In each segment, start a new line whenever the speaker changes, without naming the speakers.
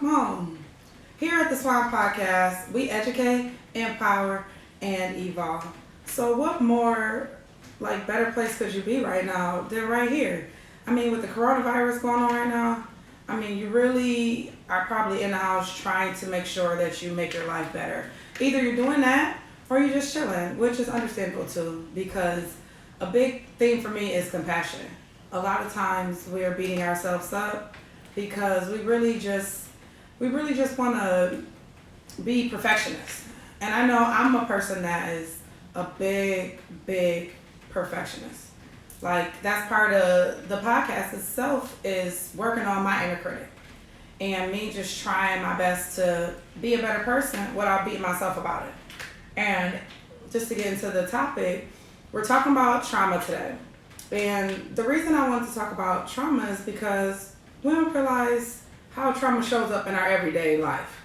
home. Here at the Swan podcast, we educate, empower, and evolve. So what more better place could you be right now than right here? I mean, with the coronavirus going on right now, I mean, you really are probably in the house trying to make sure that you make your life better. Either you're doing that or you're just chilling, which is understandable too, because a big thing for me is compassion. A lot of times we're beating ourselves up because we really just want to be perfectionists. And I know I'm a person that is a big perfectionist. Like, that's part of the podcast itself, is working on my inner critic and me just trying my best to be a better person without beating myself about it. And just to get into the topic, we're talking about trauma today. And the reason I want to talk about trauma is because we don't realize how trauma shows up in our everyday life.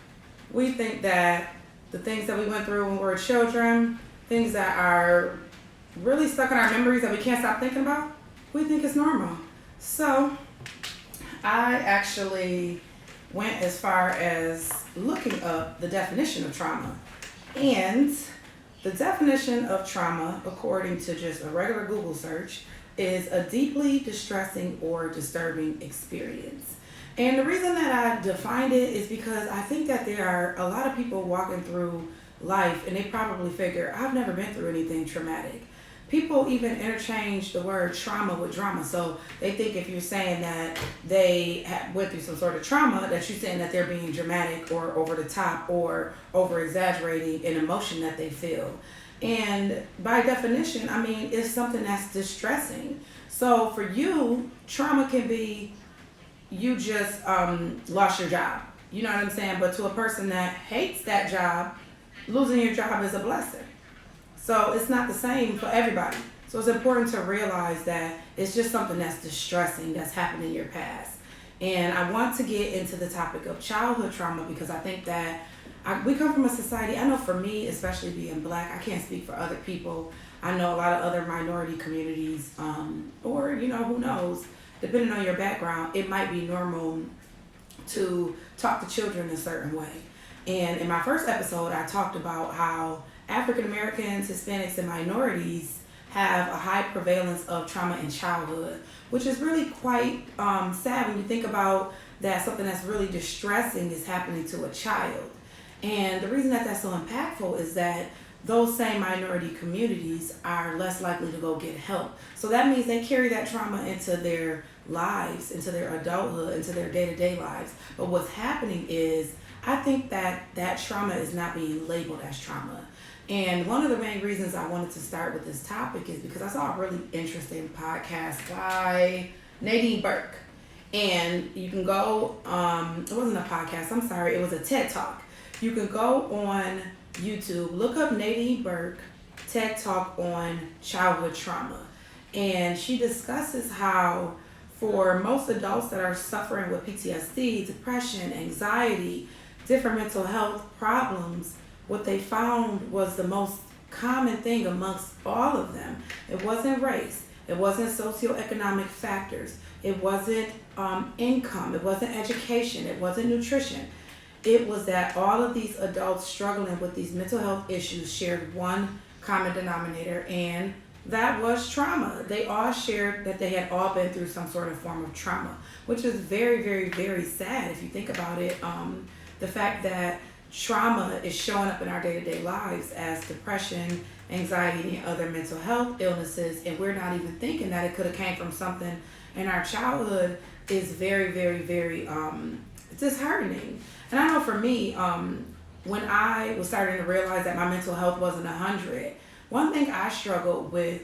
We think that the things that we went through when we were children, things that are really stuck in our memories that we can't stop thinking about, we think it's normal. So I actually went as far as looking up the definition of trauma. And the definition of trauma, according to just a regular Google search, is a deeply distressing or disturbing experience. And the reason that I defined it is because I think that there are a lot of people walking through life and they probably figure, I've never been through anything traumatic. People even interchange the word trauma with drama. So they think if you're saying that they went through some sort of trauma, that you're saying that they're being dramatic or over the top or over exaggerating an emotion that they feel. And by definition, I mean, it's something that's distressing. So for you, trauma can be you just lost your job. You know what I'm saying? But to a person that hates that job, losing your job is a blessing. So it's not the same for everybody. So it's important to realize that it's just something that's distressing that's happened in your past. And I want to get into the topic of childhood trauma because I think that we come from a society, I know for me, especially being Black, I can't speak for other people. I know a lot of other minority communities, or, who knows, depending on your background, it might be normal to talk to children a certain way. And in my first episode, I talked about how African Americans, Hispanics, and minorities have a high prevalence of trauma in childhood, which is really quite sad when you think about that something that's really distressing is happening to a child. And the reason that that's so impactful is that those same minority communities are less likely to go get help. So that means they carry that trauma into their lives, into their adulthood, into their day-to-day lives. But what's happening is, I think that that trauma is not being labeled as trauma. And one of the main reasons I wanted to start with this topic is because I saw a really interesting podcast by Nadine Burke. And you can go, it wasn't a podcast, I'm sorry, it was a TED Talk. You can go on YouTube, look up Nadine Burke, TED Talk on childhood trauma. And she discusses how for most adults that are suffering with PTSD, depression, anxiety, different mental health problems, what they found was the most common thing amongst all of them. It wasn't race, it wasn't socioeconomic factors, it wasn't income, it wasn't education, it wasn't nutrition. It was that all of these adults struggling with these mental health issues shared one common denominator, and that was trauma. They all shared that they had all been through some sort of form of trauma, which is very sad if you think about it. The fact that trauma is showing up in our day-to-day lives as depression, anxiety, and other mental health illnesses, and we're not even thinking that it could have came from something in our childhood is very disheartening. And I know for me, when I was starting to realize that my mental health wasn't 100, one thing I struggled with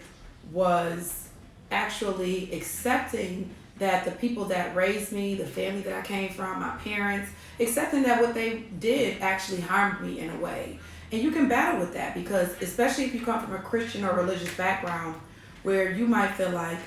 was actually accepting that the people that raised me, the family that I came from, my parents, accepting that what they did actually harmed me in a way. And you can battle with that because, especially if you come from a Christian or religious background where you might feel like,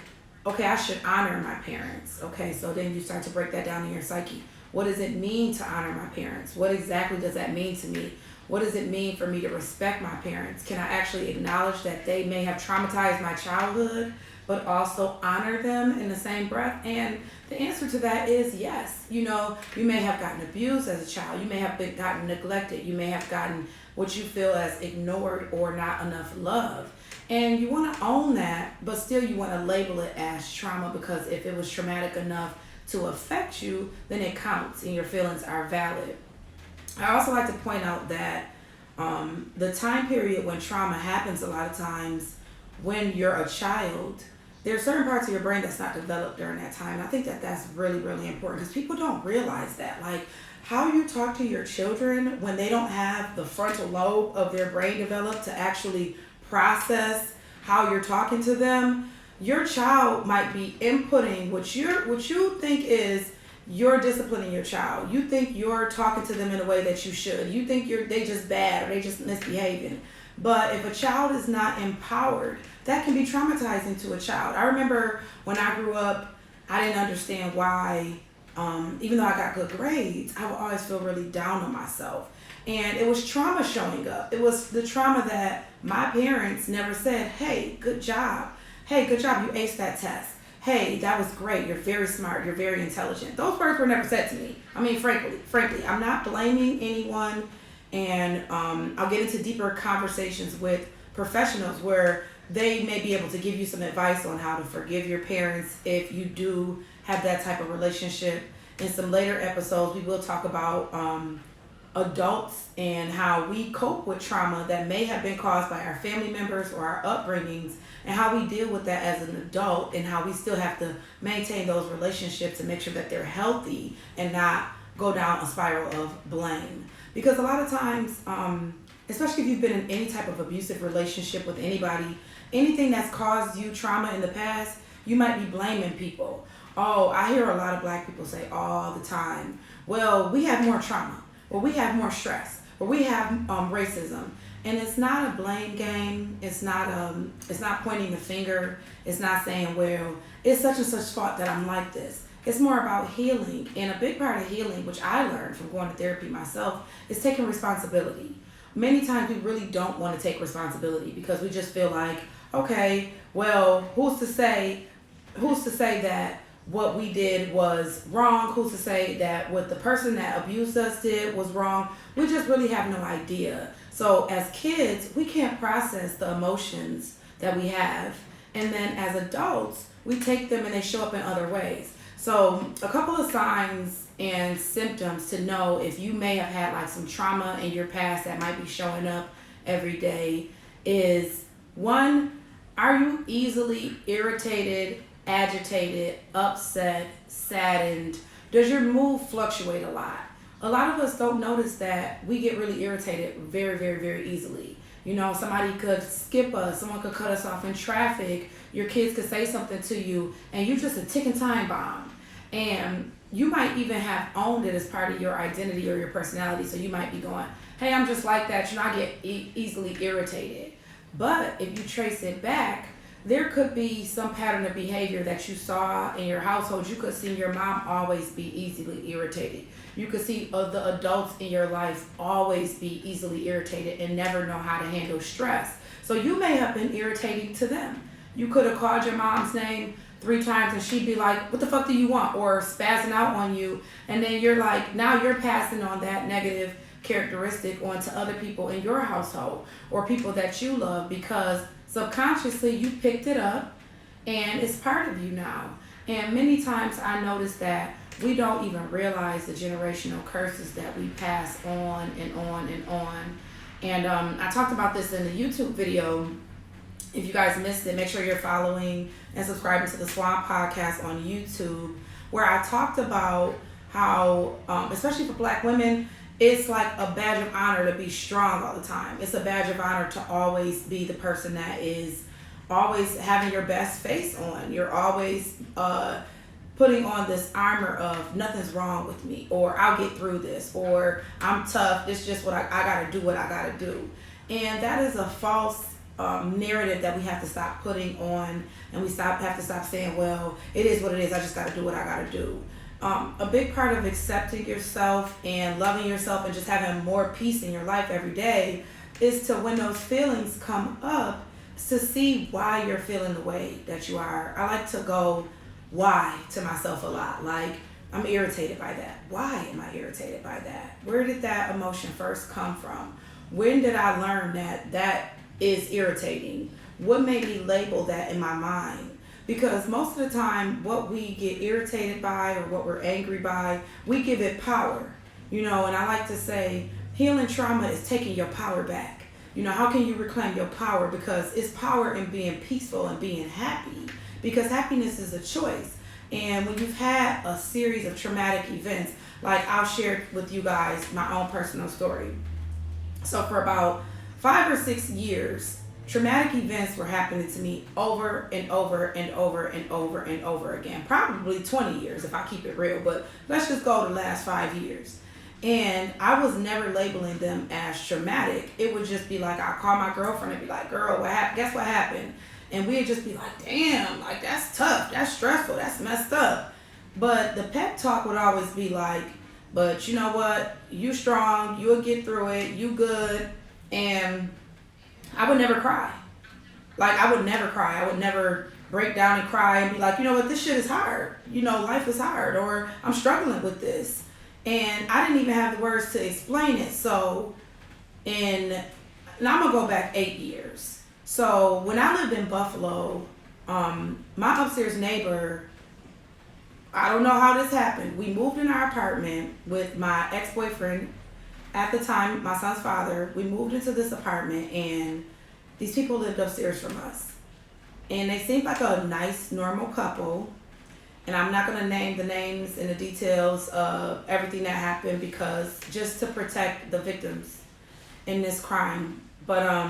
okay, I should honor my parents. Okay, so then you start to break that down in your psyche. What does it mean to honor my parents? What exactly does that mean to me? What does it mean for me to respect my parents? Can I actually acknowledge that they may have traumatized my childhood, but also honor them in the same breath? And the answer to that is yes. You know, you may have gotten abused as a child. You may have gotten neglected. You may have gotten what you feel as ignored or not enough love. And you want to own that, but still you want to label it as trauma, because if it was traumatic enough to affect you, then it counts and your feelings are valid. I also like to point out that the time period when trauma happens, a lot of times when you're a child, there are certain parts of your brain that's not developed during that time. And I think that that's really, really important, because people don't realize that. Like, how you talk to your children when they don't have the frontal lobe of their brain developed to actually process how you're talking to them. Your child might be inputting what you think is you're disciplining your child. You think you're talking to them in a way that you should. You think they just bad or they just misbehaving. But if a child is not empowered, that can be traumatizing to a child. I remember when I grew up, I didn't understand why, even though I got good grades, I would always feel really down on myself. And it was trauma showing up. It was the trauma that my parents never said, hey, good job. Hey, good job, you aced that test. Hey, that was great. You're very smart. You're very intelligent. Those words were never said to me. I mean, frankly, I'm not blaming anyone. And I'll get into deeper conversations with professionals where they may be able to give you some advice on how to forgive your parents if you do have that type of relationship. In some later episodes, we will talk about adults and how we cope with trauma that may have been caused by our family members or our upbringings, and how we deal with that as an adult, and how we still have to maintain those relationships and make sure that they're healthy and not go down a spiral of blame. Because a lot of times, especially if you've been in any type of abusive relationship with anybody, anything that's caused you trauma in the past, you might be blaming people. Oh, I hear a lot of Black people say all the time, well, we have more trauma, or we have more stress, or we have racism. And it's not a blame game. It's not pointing the finger. It's not saying, well, it's such and such fault that I'm like this. It's more about healing. And a big part of healing, which I learned from going to therapy myself, is taking responsibility. Many times we really don't want to take responsibility because we just feel like, okay, well, who's to say that what we did was wrong? Who's to say that what the person that abused us did was wrong? We just really have no idea. So as kids, we can't process the emotions that we have. And then as adults, we take them and they show up in other ways. So a couple of signs and symptoms to know if you may have had like some trauma in your past that might be showing up every day is, one, are you easily irritated, agitated, upset, saddened? Does your mood fluctuate a lot? A lot of us don't notice that we get really irritated very, very, very easily. You know, somebody could skip us, someone could cut us off in traffic, your kids could say something to you, and you're just a ticking time bomb. And you might even have owned it as part of your identity or your personality. So you might be going, hey, I'm just like that. You know, I get easily irritated. But if you trace it back, there could be some pattern of behavior that you saw in your household. You could see your mom always be easily irritated. You could see the adults in your life always be easily irritated and never know how to handle stress. So you may have been irritating to them. You could have called your mom's name 3 times and she'd be like, what the fuck do you want? Or spazzing out on you. And then you're like, now you're passing on that negative characteristic onto other people in your household or people that you love, because subconsciously you picked it up and it's part of you now. And many times I notice that we don't even realize the generational curses that we pass on and on and on. And I talked about this in the YouTube video. If you guys missed it, make sure you're following and subscribing to the Swan podcast on YouTube, where I talked about how, especially for Black women, it's like a badge of honor to be strong all the time. It's a badge of honor to always be the person that is always having your best face on. You're always putting on this armor of nothing's wrong with me, or I'll get through this, or I'm tough. It's just what I gotta do what I gotta do. And that is a false narrative that we have to stop putting on, and we have to stop saying, well, it is what it is. I just gotta do what I gotta do. A big part of accepting yourself and loving yourself and just having more peace in your life every day is to, when those feelings come up, to see why you're feeling the way that you are. I like to go why to myself a lot. Like, I'm irritated by that. Why am I irritated by that? Where did that emotion first come from? When did I learn that that is irritating? What made me label that in my mind? Because most of the time, what we get irritated by or what we're angry by, we give it power. And I like to say, healing trauma is taking your power back. How can you reclaim your power? Because it's power in being peaceful and being happy. Because happiness is a choice. And when you've had a series of traumatic events, like I'll share with you guys my own personal story. So for about 5 or 6 years, traumatic events were happening to me over and over and over and over and over again. Probably 20 years if I keep it real, but let's just go the last 5 years. And I was never labeling them as traumatic. It would just be like, I'd call my girlfriend and be like, girl, guess what happened? And we'd just be like, damn, like that's tough, that's stressful, that's messed up. But the pep talk would always be like, but you know what? You strong, you'll get through it, you good. And I would never cry. Like, I would never cry. I would never break down and cry and be like, you know what, this shit is hard. Life is hard, or I'm struggling with this. And I didn't even have the words to explain it. So, now I'm going to go back 8 years. So, when I lived in Buffalo, my upstairs neighbor, I don't know how this happened. We moved in our apartment with my ex-boyfriend at the time, my son's father. We moved into this apartment, and these people lived upstairs from us. And they seemed like a nice, normal couple. And I'm not going to name the names and the details of everything that happened, because just to protect the victims in this crime. But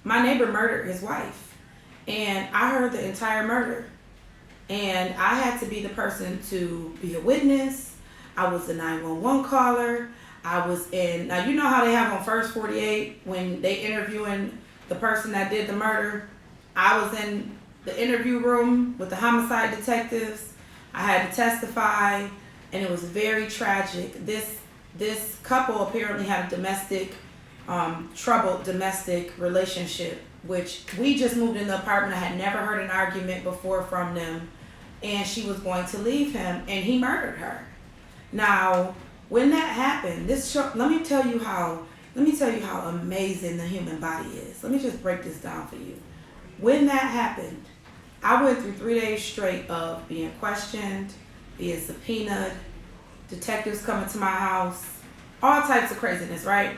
my neighbor murdered his wife, and I heard the entire murder. And I had to be the person to be a witness. I was the 911 caller. I was in, now you know how they have on First 48 when they interviewing the person that did the murder. I was in the interview room with the homicide detectives. I had to testify, and it was very tragic. This couple apparently had a troubled domestic relationship, which we just moved in the apartment. I had never heard an argument before from them, and she was going to leave him, and he murdered her. Now, when that happened, let me tell you how amazing the human body is. Let me just break this down for you. When that happened, I went through 3 days straight of being questioned, being subpoenaed, detectives coming to my house, all types of craziness, right?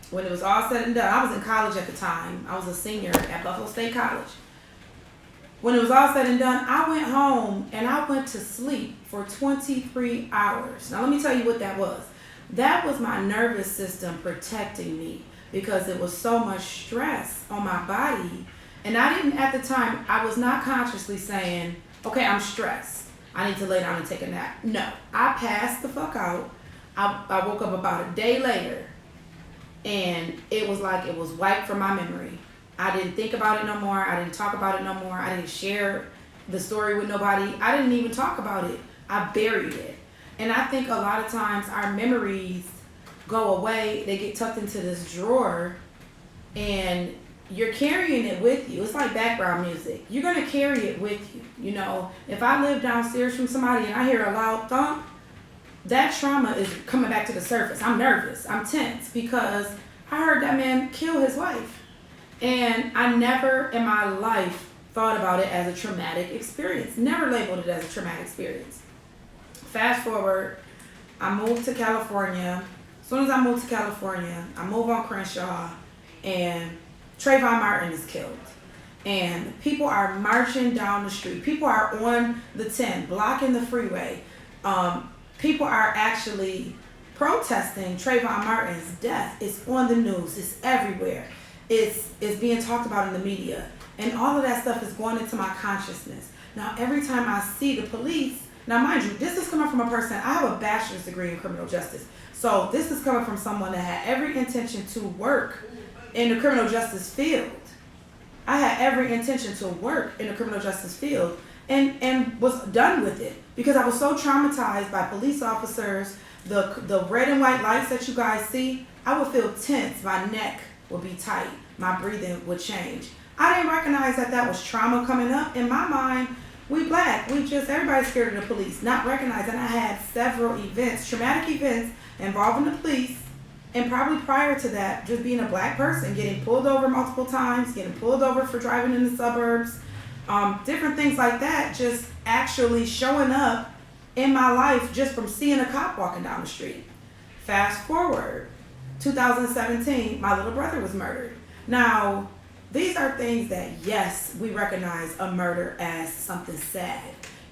When it was all said and done, I was in college at the time. I was a senior at Buffalo State College. When it was all said and done, I went home and I went to sleep for 23 hours. Now let me tell you what that was. That was my nervous system protecting me, because it was so much stress on my body. And I didn't, at the time, I was not consciously saying, okay, I'm stressed, I need to lay down and take a nap. No, I passed the fuck out. I woke up about a day later, and it was like it was wiped from my memory. I didn't think about it no more. I didn't talk about it no more. I didn't share the story with nobody. I didn't even talk about it. I buried it. And I think a lot of times our memories go away. They get tucked into this drawer, and you're carrying it with you. It's like background music. You're going to carry it with you. If I live downstairs from somebody and I hear a loud thump, that trauma is coming back to the surface. I'm nervous. I'm tense because I heard that man kill his wife. And I never in my life thought about it as a traumatic experience. Never labeled it as a traumatic experience. Fast forward, I moved to California. As soon as I moved to California, I moved on Crenshaw, and Trayvon Martin is killed. And people are marching down the street. People are on the 10, blocking the freeway. People are actually protesting Trayvon Martin's death. It's on the news. It's everywhere. It's being talked about in the media. And all of that stuff is going into my consciousness. Now, every time I see the police, now mind you, this is coming from a person, I have a bachelor's degree in criminal justice. So this is coming from someone that had every intention to work in the criminal justice field. I had every intention to work in the criminal justice field, and was done with it because I was so traumatized by police officers, the red and white lights that you guys see. I would feel tense, my neck would be tight, my breathing would change. I didn't recognize that that was trauma coming up. In my mind, we black. Everybody's scared of the police. Not recognizing I had several events, traumatic events involving the police. And probably prior to that, just being a black person, getting pulled over multiple times, getting pulled over for driving in the suburbs, different things like that, just actually showing up in my life just from seeing a cop walking down the street. Fast forward, 2017, my little brother was murdered. Now, these are things that, yes, we recognize a murder as something sad.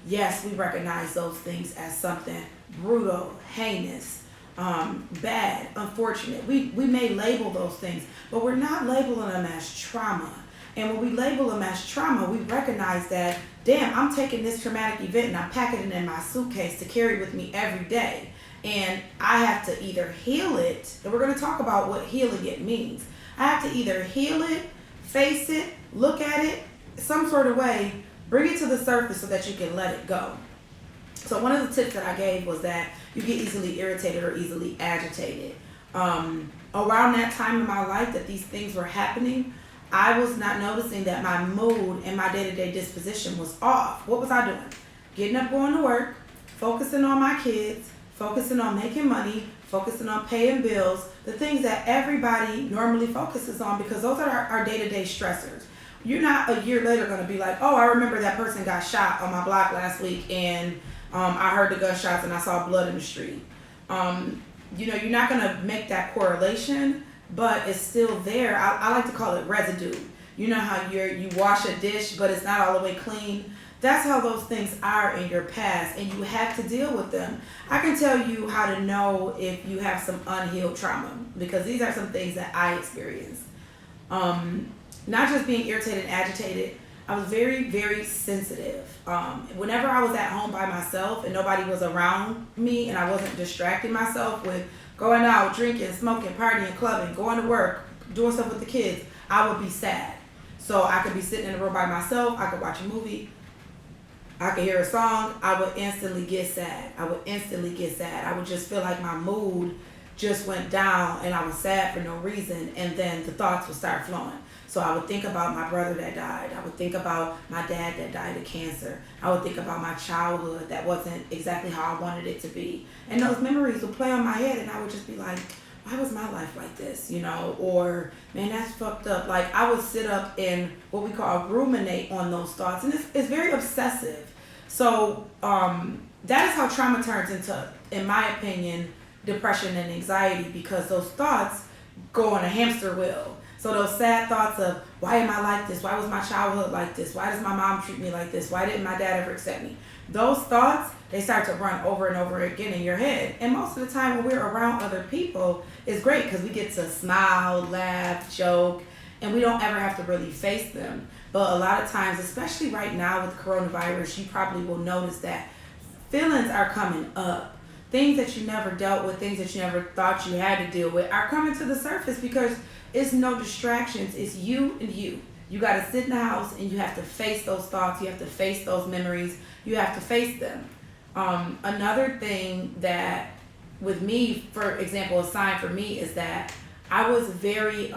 Yes, we recognize those things as something brutal, heinous, bad, unfortunate. We may label those things, but we're not labeling them as trauma. And when we label them as trauma, we recognize that, damn, I'm taking this traumatic event and I'm packing it in my suitcase to carry with me every day. And I have to either heal it, and we're going to talk about what healing it means. I have to either heal it, face it, look at it, some sort of way, bring it to the surface so that you can let it go. So one of the tips that I gave was that you get easily irritated or easily agitated. Around that time in my life that these things were happening, I was not noticing that my mood and my day-to-day disposition was off. What was I doing? Getting up, going to work, focusing on my kids, focusing on making money, focusing on paying bills, the things that everybody normally focuses on, because those are our day-to-day stressors. You're not a year later going to be like, oh, I remember that person got shot on my block last week and I heard the gunshots and I saw blood in the street. You're not going to make that correlation, but it's still there. I like to call it residue. You know how you wash a dish, but it's not all the way clean? That's how those things are in your past, and you have to deal with them. I can tell you how to know if you have some unhealed trauma, because these are some things that I experienced. Not just being irritated and agitated, I was very, very sensitive. Whenever I was at home by myself and nobody was around me and I wasn't distracting myself with going out, drinking, smoking, partying, clubbing, going to work, doing stuff with the kids, I would be sad. So I could be sitting in the room by myself, I could watch a movie, I could hear a song, I would instantly get sad. I would just feel like my mood just went down and I was sad for no reason, and then the thoughts would start flowing. So I would think about my brother that died. I would think about my dad that died of cancer. I would think about my childhood that wasn't exactly how I wanted it to be. And those memories would play on my head, and I would just be like, why was my life like this? Or, man, that's fucked up. Like, I would sit up and what we call ruminate on those thoughts. And it's very obsessive. So that is how trauma turns into, in my opinion, depression and anxiety, because those thoughts go on a hamster wheel. So those sad thoughts of, why am I like this? Why was my childhood like this? Why does my mom treat me like this? Why didn't my dad ever accept me? Those thoughts, they start to run over and over again in your head. And most of the time when we're around other people, it's great because we get to smile, laugh, joke, and we don't ever have to really face them. But a lot of times, especially right now with coronavirus, you probably will notice that feelings are coming up. Things that you never dealt with, things that you never thought you had to deal with are coming to the surface because it's no distractions. It's you and you. You got to sit in the house and you have to face those thoughts. You have to face those memories. You have to face them. Another thing that with me, for example, a sign for me is that I was very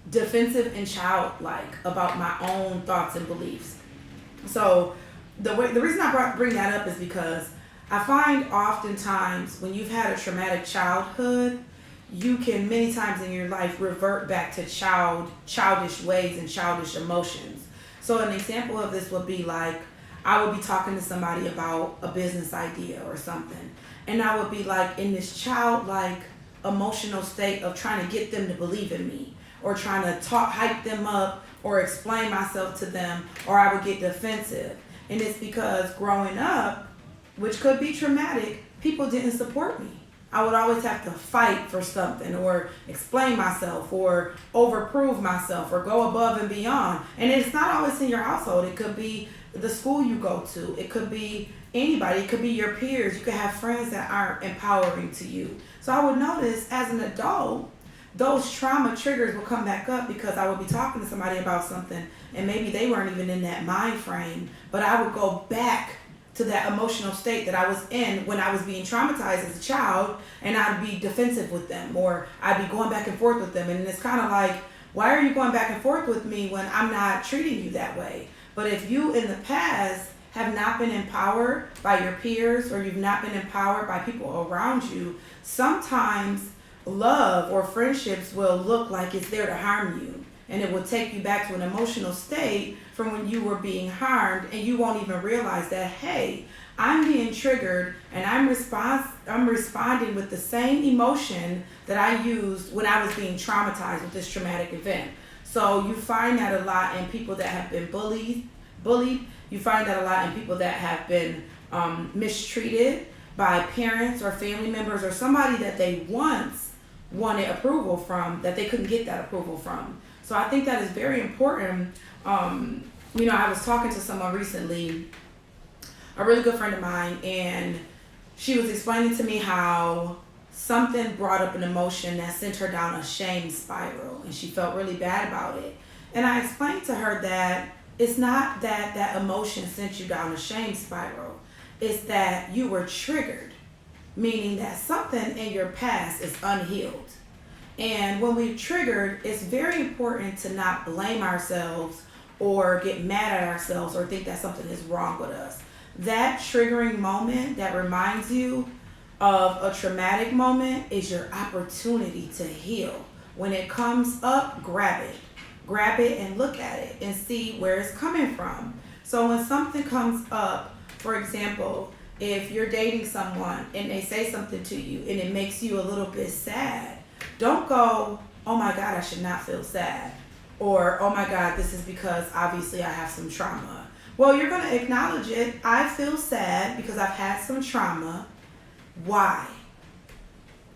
defensive and childlike about my own thoughts and beliefs. So the reason I bring that up is because I find oftentimes when you've had a traumatic childhood, you can many times in your life revert back to childish ways and childish emotions. So an example of this would be like, I would be talking to somebody about a business idea or something, and I would be like in this childlike emotional state of trying to get them to believe in me, or trying to hype them up, or explain myself to them, or I would get defensive. And it's because growing up, which could be traumatic, people didn't support me. I would always have to fight for something, or explain myself, or overprove myself, or go above and beyond. And it's not always in your household. It could be the school you go to. It could be anybody. It could be your peers. You could have friends that aren't empowering to you. So I would notice as an adult, those trauma triggers will come back up because I would be talking to somebody about something and maybe they weren't even in that mind frame, but I would go back to that emotional state that I was in when I was being traumatized as a child, and I'd be defensive with them, or I'd be going back and forth with them. And it's kind of like Why are you going back and forth with me when I'm not treating you that way? But if you in the past have not been empowered by your peers, or you've not been empowered by people around you, sometimes love or friendships will look like it's there to harm you. And it will take you back to an emotional state from when you were being harmed, and you won't even realize that, hey, I'm being triggered and I'm responding with the same emotion that I used when I was being traumatized with this traumatic event. So you find that a lot in people that have been bullied. You find that a lot in people that have been mistreated by parents or family members, or somebody that they once wanted approval from that they couldn't get that approval from. So I think that is very important. I was talking to someone recently, a really good friend of mine, and she was explaining to me how something brought up an emotion that sent her down a shame spiral, and she felt really bad about it. And I explained to her that it's not that that emotion sent you down a shame spiral. It's that you were triggered, meaning that something in your past is unhealed. And when we're triggered, it's very important to not blame ourselves or get mad at ourselves or think that something is wrong with us. That triggering moment that reminds you of a traumatic moment is your opportunity to heal. When it comes up, grab it. Grab it and look at it and see where it's coming from. So when something comes up, for example, if you're dating someone and they say something to you and it makes you a little bit sad, don't go, oh my God, I should not feel sad. Or, oh my God, this is because obviously I have some trauma. Well, you're going to acknowledge it. I feel sad because I've had some trauma. Why?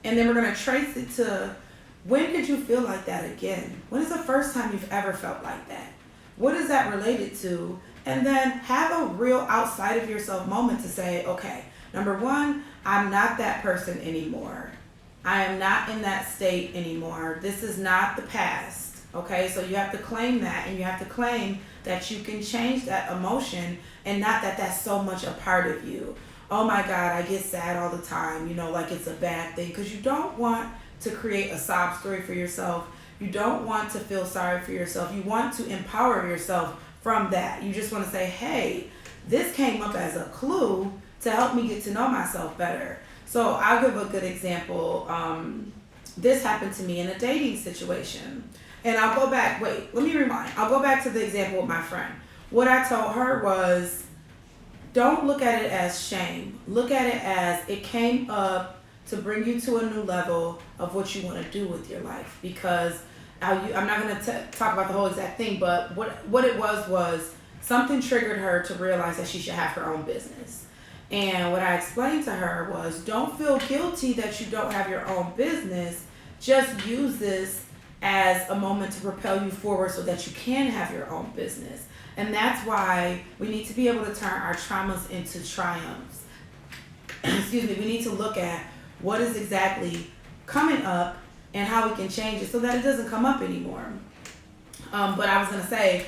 And then we're going to trace it to, when did you feel like that again? When is the first time you've ever felt like that? What is that related to? And then have a real outside of yourself moment to say, okay, number one, I'm not that person anymore. I am not in that state anymore. This is not the past. Okay, so you have to claim that, and you have to claim that you can change that emotion, and not that that's so much a part of you. Oh my God, I get sad all the time, like it's a bad thing, because you don't want to create a sob story for yourself. You don't want to feel sorry for yourself. You want to empower yourself from that. You just want to say, hey, this came up as a clue to help me get to know myself better. So I'll give a good example. This happened to me in a dating situation. And I'll go back, let me rewind. I'll go back to the example with my friend. What I told her was, don't look at it as shame. Look at it as it came up to bring you to a new level of what you want to do with your life. Because I'm not going to talk about the whole exact thing, but what it was something triggered her to realize that she should have her own business. And what I explained to her was, don't feel guilty that you don't have your own business. Just use this as a moment to propel you forward so that you can have your own business. And that's why we need to be able to turn our traumas into triumphs. Excuse me, we need to look at what is exactly coming up and how we can change it so that it doesn't come up anymore. But I was gonna say,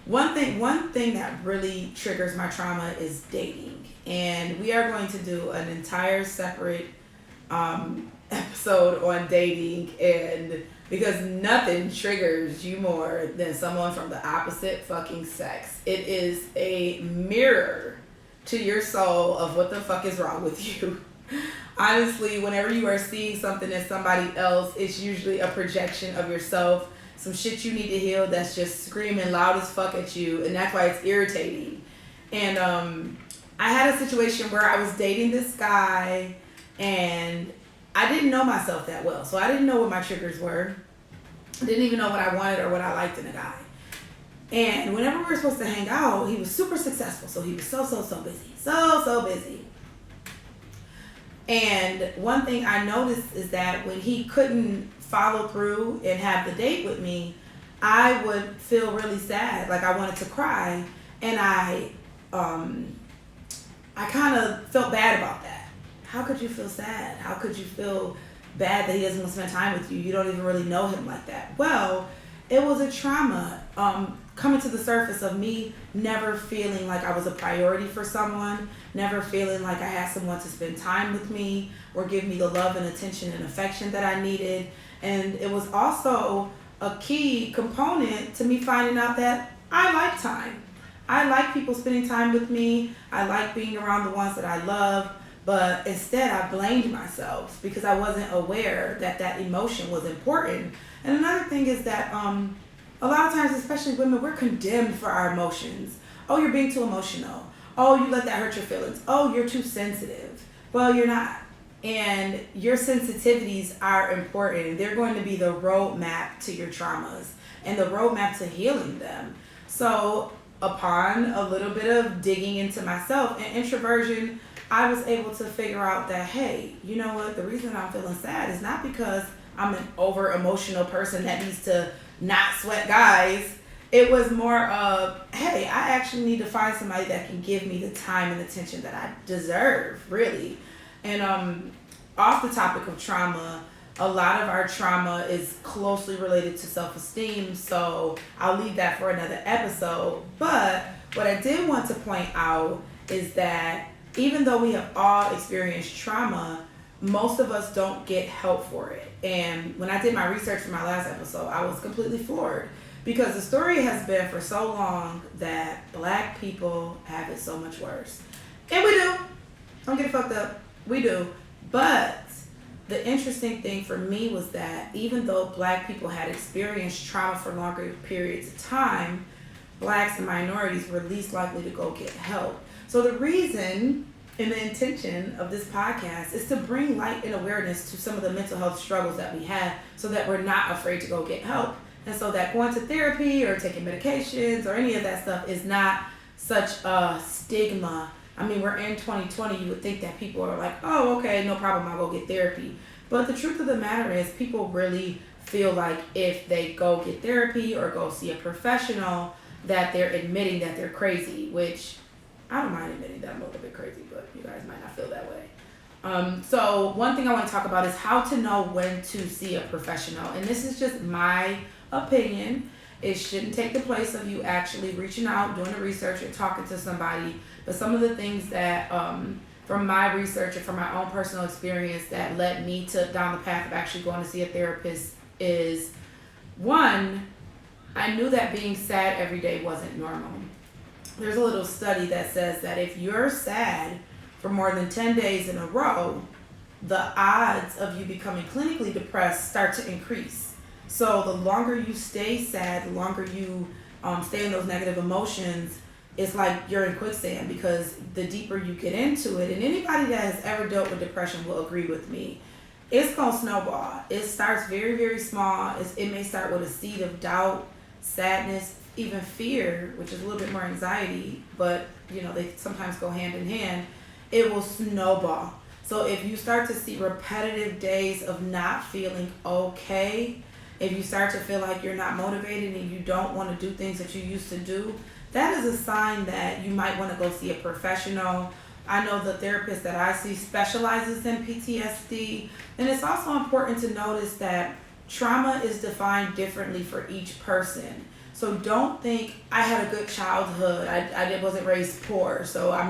one thing that really triggers my trauma is dating. And we are going to do an entire separate episode on dating, and because nothing triggers you more than someone from the opposite fucking sex. It is a mirror to your soul of what the fuck is wrong with you. Honestly, whenever you are seeing something in somebody else, it's usually a projection of yourself, some shit you need to heal that's just screaming loud as fuck at you, and that's why it's irritating. And I had a situation where I was dating this guy, and I didn't know myself that well, so I didn't know what my triggers were. I didn't even know what I wanted or what I liked in a guy. And whenever we were supposed to hang out, he was super successful, so he was so busy, so busy. And one thing I noticed is that when he couldn't follow through and have the date with me, I would feel really sad, like I wanted to cry, and I kind of felt bad about that. How could you feel sad? How could you feel bad that he doesn't want to spend time with you? You don't even really know him like that. Well, it was a trauma coming to the surface of me never feeling like I was a priority for someone, never feeling like I had someone to spend time with me or give me the love and attention and affection that I needed. And it was also a key component to me finding out that I like time. I like people spending time with me. I like being around the ones that I love. But instead, I blamed myself because I wasn't aware that that emotion was important. And another thing is that a lot of times, especially women, we're condemned for our emotions. Oh, you're being too emotional. Oh, you let that hurt your feelings. Oh, you're too sensitive. Well, you're not. And your sensitivities are important. They're going to be the roadmap to your traumas and the roadmap to healing them. So, upon a little bit of digging into myself and introversion, I was able to figure out that, hey, you know what? The reason I'm feeling sad is not because I'm an over emotional person that needs to not sweat guys. It was more of, hey, I actually need to find somebody that can give me the time and attention that I deserve, really. And off the topic of trauma, a lot of our trauma is closely related to self-esteem, so I'll leave that for another episode. But what I did want to point out is that even though we have all experienced trauma, most of us don't get help for it. And when I did my research for my last episode, I was completely floored because the story has been for so long that Black people have it so much worse. And we do. Don't get it fucked up. We do. But the interesting thing for me was that even though Black people had experienced trauma for longer periods of time, Blacks and minorities were least likely to go get help. So the reason and the intention of this podcast is to bring light and awareness to some of the mental health struggles that we have so that we're not afraid to go get help. And so that going to therapy or taking medications or any of that stuff is not such a stigma. I mean, we're in 2020. You would think that people are like, oh, okay, no problem, I'll go get therapy. But the truth of the matter is people really feel like if they go get therapy or go see a professional, that they're admitting that they're crazy, which I don't mind admitting that I'm a little bit crazy, but you guys might not feel that way. So one thing I want to talk about is how to know when to see a professional. And this is just my opinion. It shouldn't take the place of you actually reaching out, doing the research, and talking to somebody. But some of the things that, from my research and from my own personal experience that led me to down the path of actually going to see a therapist is, one, I knew that being sad every day wasn't normal. There's a little study that says that if you're sad for more than 10 days in a row, the odds of you becoming clinically depressed start to increase. So the longer you stay sad, the longer you stay in those negative emotions, it's like you're in quicksand because the deeper you get into it, and anybody that has ever dealt with depression will agree with me, it's going to snowball. It starts very, very small. It may start with a seed of doubt, sadness, even fear, which is a little bit more anxiety, but you know, they sometimes go hand in hand. It will snowball. So if you start to see repetitive days of not feeling okay, if you start to feel like you're not motivated and you don't want to do things that you used to do, that is a sign that you might want to go see a professional. I know the therapist that I see specializes in PTSD, and it's also important to notice that trauma is defined differently for each person. So don't think I had a good childhood. I wasn't raised poor, so I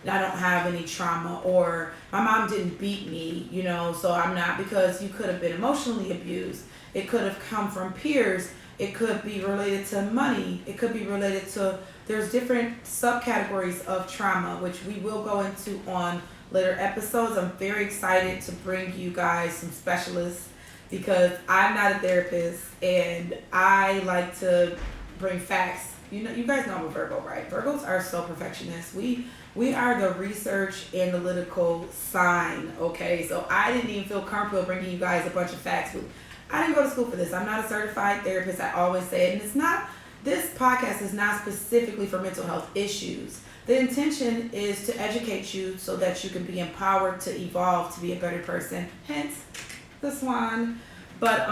don't have any trauma, or my mom didn't beat me, you know, so I'm not, because you could have been emotionally abused. It could have come from peers. It could be related to money. It could be related to, there's different subcategories of trauma, which we will go into on later episodes. I'm very excited to bring you guys some specialists because I'm not a therapist and I like to bring facts. You know, you guys know I'm a Virgo, right? Virgos are so perfectionists. We are the research analytical sign, okay? So I didn't even feel comfortable bringing you guys a bunch of facts. I didn't go to school for this. I'm not a certified therapist. I always say it. And it's not, this podcast is not specifically for mental health issues. The intention is to educate you so that you can be empowered to evolve to be a better person. Hence, the Swan. But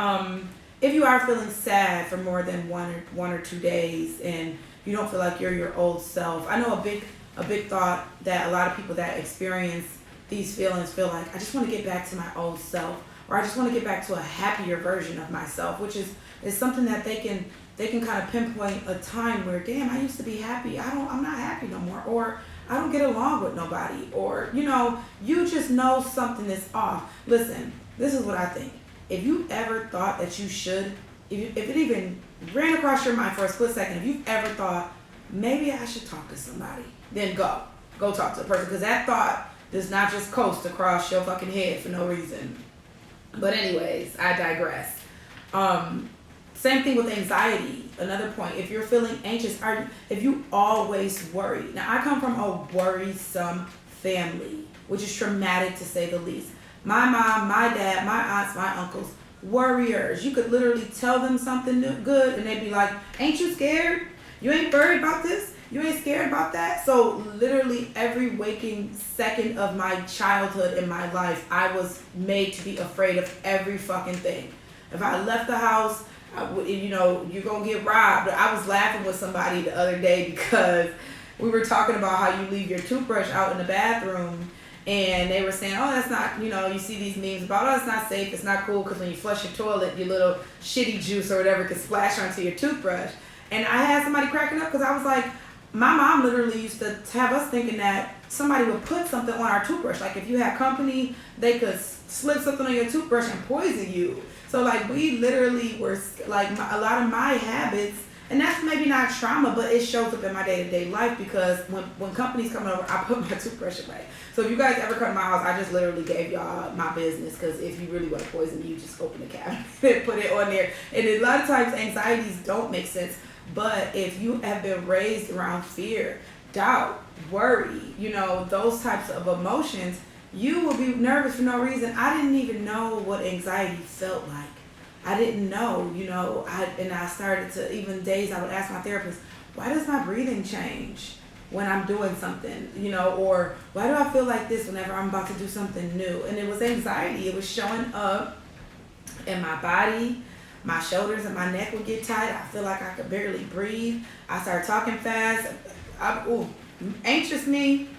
if you are feeling sad for more than one or 2 days and you don't feel like you're your old self, I know a big thought that a lot of people that experience these feelings feel like, I just want to get back to my old self, or I just want to get back to a happier version of myself, which is something that they can kind of pinpoint a time where, damn, I used to be happy. I'm not happy no more, or I don't get along with nobody, or, you know, you just know something is off. Listen, this is what I think. If you ever thought that you should if it even ran across your mind for a split second, if you've ever thought, maybe I should talk to somebody, then go talk to a person, because that thought does not just coast across your fucking head for no reason. But anyways, I digress. Same thing with anxiety. Another point, if you're feeling anxious, if you always worry. Now, I come from a worrisome family, which is traumatic to say the least. My mom, my dad, my aunts, my uncles, worriers. You could literally tell them something good and they'd be like, ain't you scared? You ain't worried about this? You ain't scared about that? So literally every waking second of my childhood in my life, I was made to be afraid of every fucking thing. If I left the house, you're going to get robbed. I was laughing with somebody the other day because we were talking about how you leave your toothbrush out in the bathroom, and they were saying, oh, that's not, you see these memes about, oh, it's not safe, it's not cool, because when you flush your toilet, your little shitty juice or whatever can splash onto your toothbrush. And I had somebody cracking up because I was like, my mom literally used to have us thinking that somebody would put something on our toothbrush. Like if you had company, they could slip something on your toothbrush and poison you. So like we literally were like a lot of my habits, and that's maybe not trauma, but it shows up in my day-to-day life, because when companies come over, I put my toothbrush away. So if you guys ever come to my house, I just literally gave y'all my business, because if you really want to poison me, you just open the cabinet and put it on there. And a lot of times anxieties don't make sense, but if you have been raised around fear, doubt, worry, those types of emotions, you will be nervous for no reason. I didn't even know what anxiety felt like. I didn't know, I started to, even days I would ask my therapist, why does my breathing change when I'm doing something, or why do I feel like this whenever I'm about to do something new? And it was anxiety. It was showing up in my body. My shoulders and my neck would get tight. I feel like I could barely breathe. I started talking fast. Anxious me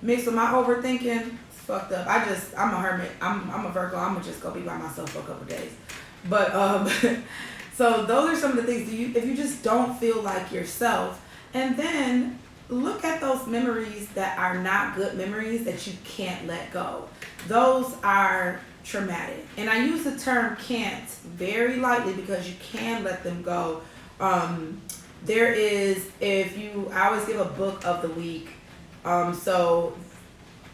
mixed with my overthinking, it's fucked up. I'm a hermit. I'm a Virgo. I'm gonna just go be by myself for a couple days. But so those are some of the things. If you just don't feel like yourself, and then look at those memories that are not good memories that you can't let go. Those are traumatic, and I use the term can't very lightly because you can let them go. I always give a book of the week. So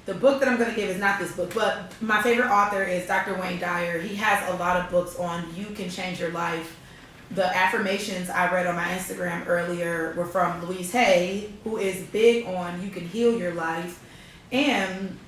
the book that I'm going to give is not this book, but my favorite author is Dr. Wayne Dyer. He has a lot of books on You Can Change Your Life. The affirmations I read on my Instagram earlier were from Louise Hay, who is big on You Can Heal Your Life. And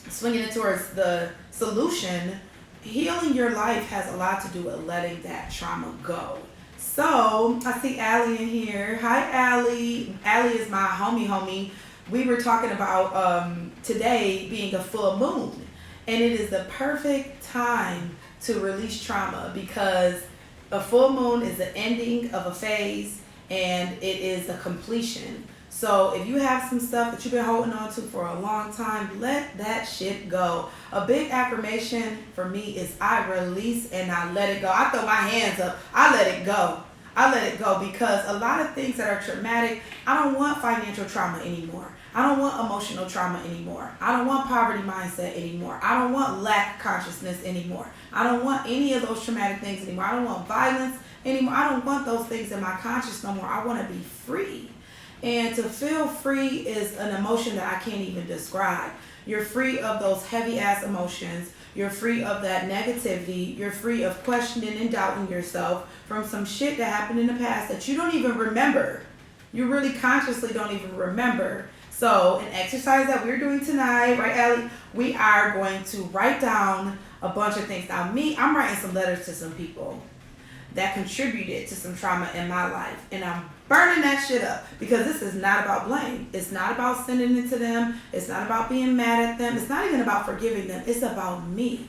swinging it towards the solution, healing your life has a lot to do with letting that trauma go. So I see Allie in here. Hi, Allie. Allie is my homie. We were talking about today being a full moon, and it is the perfect time to release trauma, because a full moon is the ending of a phase and it is a completion. So if you have some stuff that you've been holding on to for a long time, let that shit go. A big affirmation for me is I release and I let it go. I throw my hands up. I let it go. I let it go, because a lot of things that are traumatic, I don't want financial trauma anymore. I don't want emotional trauma anymore. I don't want poverty mindset anymore. I don't want lack consciousness anymore. I don't want any of those traumatic things anymore. I don't want violence anymore. I don't want those things in my conscious no more. I want to be free. And to feel free is an emotion that I can't even describe. You're free of those heavy ass emotions. You're free of that negativity. You're free of questioning and doubting yourself from some shit that happened in the past that you don't even remember. You really consciously don't even remember. So an exercise that we're doing tonight, right, Allie? We are going to write down a bunch of things. Now I'm writing some letters to some people that contributed to some trauma in my life, and I'm burning that shit up, because this is not about blame. It's not about sending it to them. It's not about being mad at them. It's not even about forgiving them. It's about me.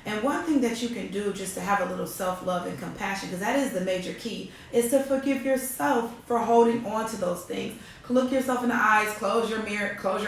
And one thing that you can do just to have a little self-love and compassion, because that is the major key, is to forgive yourself for holding on to those things. Look yourself in the eyes, close your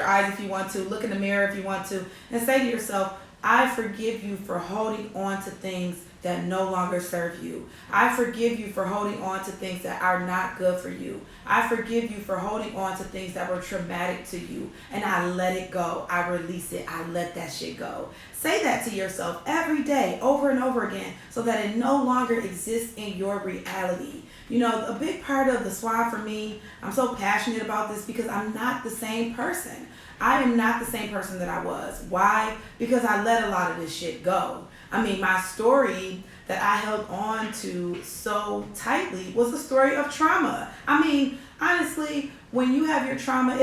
eyes if you want to, look in the mirror if you want to, and say to yourself, I forgive you for holding on to things that no longer serve you. I forgive you for holding on to things that are not good for you. I forgive you for holding on to things that were traumatic to you. And I let it go. I release it. I let that shit go. Say that to yourself every day, over and over again, so that it no longer exists in your reality. You know, a big part of the Swan for me, I'm so passionate about this because I'm not the same person. I am not the same person that I was. Why? Because I let a lot of this shit go. I mean, my story that I held on to so tightly was the story of trauma. I mean, honestly, when you have your trauma,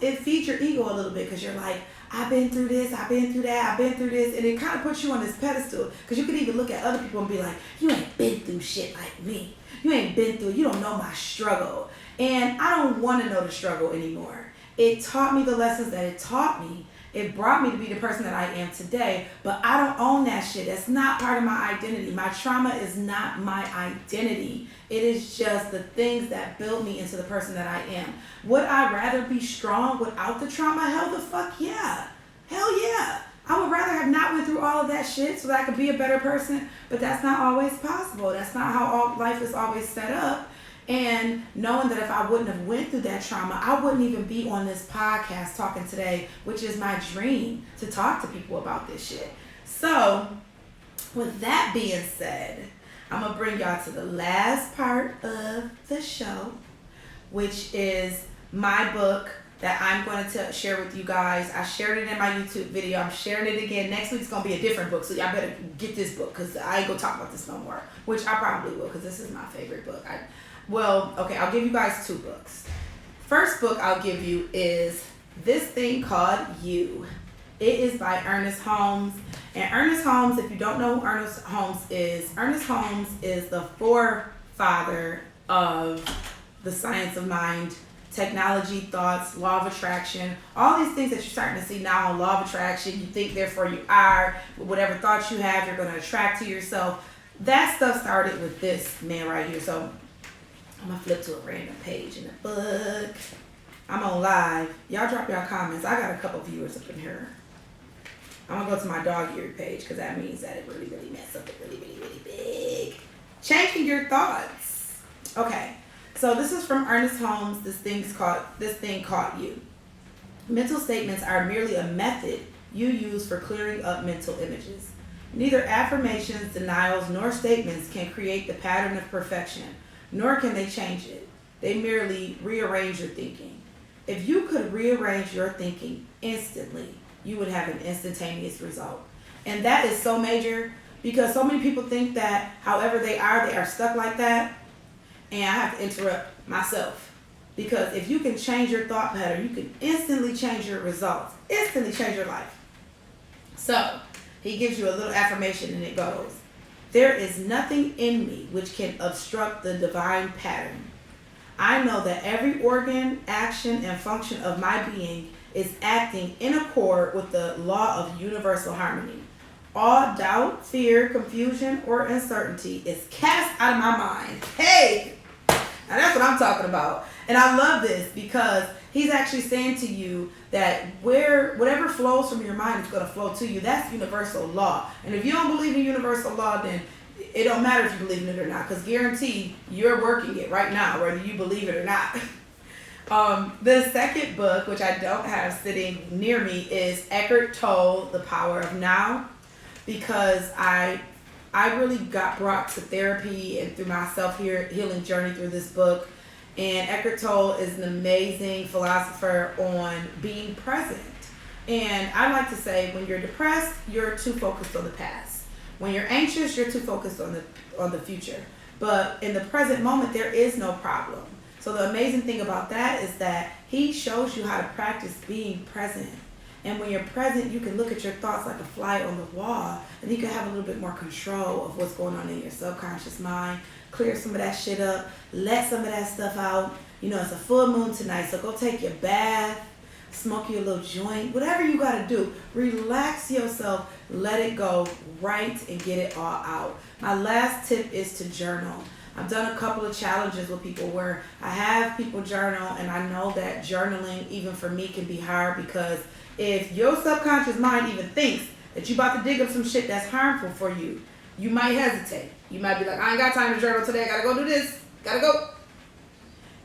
it feeds your ego a little bit because you're like, I've been through this, I've been through that, I've been through this, and it kind of puts you on this pedestal because you could even look at other people and be like, you ain't been through shit like me. You ain't been through, you don't know my struggle. And I don't want to know the struggle anymore. It taught me the lessons that it taught me. It brought me to be the person that I am today, but I don't own that shit. That's not part of my identity. My trauma is not my identity. It is just the things that build me into the person that I am. Would I rather be strong without the trauma? Hell the fuck yeah. Hell yeah. I would rather have not went through all of that shit so that I could be a better person, but that's not always possible. That's not how life is always set up. And knowing that if I wouldn't have went through that trauma, I wouldn't even be on this podcast talking today, which is my dream, to talk to people about this shit. So with that being said, I'm going to bring y'all to the last part of the show, which is my book that I'm going to share with you guys. I shared it in my YouTube video. I'm sharing it again. Next week's going to be a different book, so y'all better get this book because I ain't going to talk about this no more, which I probably will because this is my favorite book. I'll give you guys two books. First book I'll give you is This Thing Called You. It is by Ernest Holmes. And Ernest Holmes, if you don't know who Ernest Holmes is the forefather of the science of mind, technology, thoughts, law of attraction, all these things that you're starting to see now on law of attraction. You think, therefore you are. Whatever thoughts you have, you're going to attract to yourself. That stuff started with this man right here. So I'm going to flip to a random page in the book. I'm on live. Y'all drop y'all comments. I got a couple viewers up in here. I'm going to go to my dog-eared page because that means that it really, really meant something really, really, really big. Changing your thoughts. Okay. So this is from Ernest Holmes. This thing called you. Mental statements are merely a method you use for clearing up mental images. Neither affirmations, denials, nor statements can create the pattern of perfection, nor can they change it. They merely rearrange your thinking. If you could rearrange your thinking instantly, you would have an instantaneous result. And that is so major because so many people think that however they are stuck like that. And I have to interrupt myself because if you can change your thought pattern, you can instantly change your results, instantly change your life. So he gives you a little affirmation and it goes, there is nothing in me which can obstruct the divine pattern. I know that every organ, action, and function of my being is acting in accord with the law of universal harmony. All doubt, fear, confusion, or uncertainty is cast out of my mind. Hey! Now that's what I'm talking about. And I love this because he's actually saying to you that whatever flows from your mind is going to flow to you. That's universal law. And if you don't believe in universal law, then it don't matter if you believe in it or not, because guarantee you're working it right now, whether you believe it or not. The second book, which I don't have sitting near me, is Eckhart Tolle, The Power of Now, because I really got brought to therapy and through my self-healing journey through this book. And Eckhart Tolle is an amazing philosopher on being present. And I like to say, when you're depressed, you're too focused on the past. When you're anxious, you're too focused on the future. But in the present moment, there is no problem. So the amazing thing about that is that he shows you how to practice being present. And when you're present, you can look at your thoughts like a fly on the wall, and you can have a little bit more control of what's going on in your subconscious mind. Clear some of that shit up. Let some of that stuff out. You know, it's a full moon tonight, so go take your bath, smoke you a little joint, whatever you got to do. Relax yourself. Let it go. Write and get it all out. My last tip is to journal. I've done a couple of challenges with people where I have people journal, and I know that journaling, even for me, can be hard because if your subconscious mind even thinks that you're about to dig up some shit that's harmful for you, you might hesitate. You might be like, I ain't got time to journal today. I gotta go do this. Gotta go.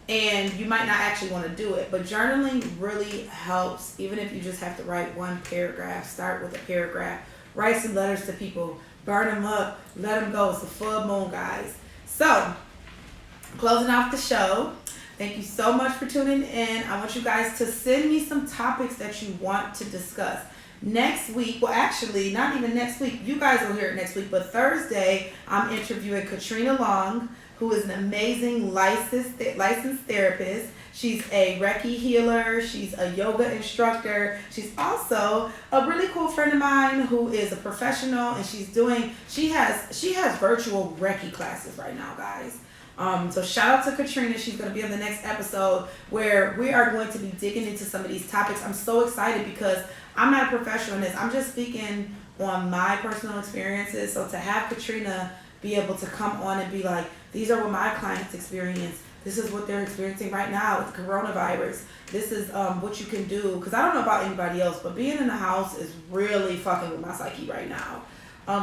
And you might not actually want to do it. But journaling really helps, even if you just have to write one paragraph. Start with a paragraph. Write some letters to people. Burn them up. Let them go. It's a full moon, guys. So, closing off the show. Thank you so much for tuning in. I want you guys to send me some topics that you want to discuss. Next week, well actually, not even next week. You guys will hear it next week. But Thursday, I'm interviewing Katrina Long, who is an amazing licensed therapist. She's a Reiki healer. She's a yoga instructor. She's also a really cool friend of mine who is a professional, and she has virtual Reiki classes right now, guys. So shout out to Katrina. She's going to be on the next episode where we are going to be digging into some of these topics. I'm so excited because I'm not a professional in this. I'm just speaking on my personal experiences. So to have Katrina be able to come on and be like, these are what my clients experience. This is what they're experiencing right now with coronavirus. This is what you can do. Because I don't know about anybody else, but being in the house is really fucking with my psyche right now.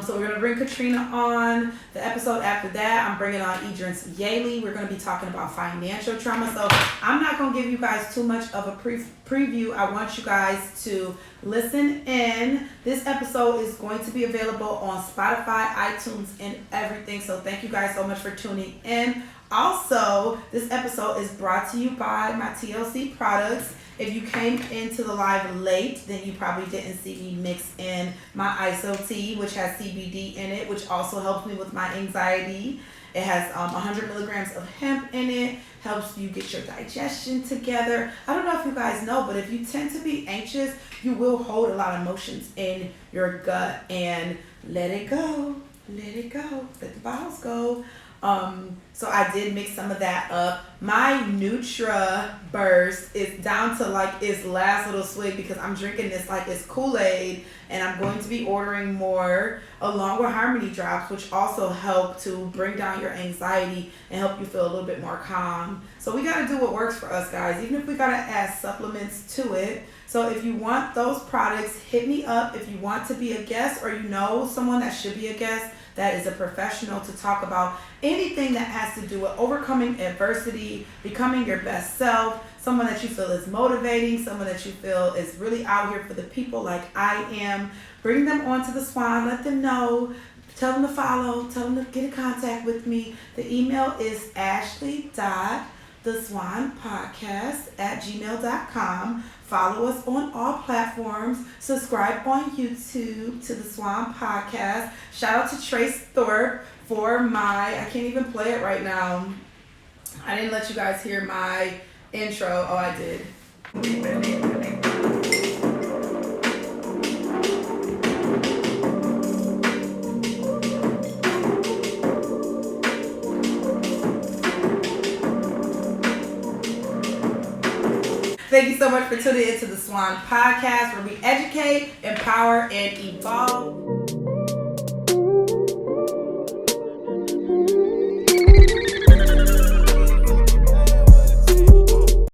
So we're going to bring Katrina on. The episode after that, I'm bringing on Idris Yaley. We're going to be talking about financial trauma. So I'm not going to give you guys too much of a preview. I want you guys to listen in. This episode is going to be available on Spotify, iTunes, and everything. So thank you guys so much for tuning in. Also, this episode is brought to you by my TLC products. If you came into the live late, then you probably didn't see me mix in my ISO tea, which has CBD in it, which also helps me with my anxiety. It has 100 milligrams of hemp in it, helps you get your digestion together. I don't know if you guys know, but if you tend to be anxious, you will hold a lot of emotions in your gut, and let it go. Let it go. Let the bottles go. So I did mix some of that up. My Nutra Burst is down to like its last little swig because I'm drinking this like it's Kool-Aid, and I'm going to be ordering more along with Harmony Drops, which also help to bring down your anxiety and help you feel a little bit more calm. So we got to do what works for us, guys, even if we got to add supplements to it. So if you want those products, hit me up. If you want to be a guest, or you know someone that should be a guest that is a professional to talk about anything that has to do with overcoming adversity, becoming your best self, someone that you feel is motivating, someone that you feel is really out here for the people like I am, bring them onto the Swan, let them know, tell them to follow, tell them to get in contact with me. The email is ashley.theswanpodcast@gmail.com. Follow us on all platforms. Subscribe on YouTube to the Swan Podcast. Shout out to Trace Thorpe for I can't even play it right now. I didn't let you guys hear my intro. Oh, I did. Thank you so much for tuning into the Swan Podcast, where we educate, empower, and evolve.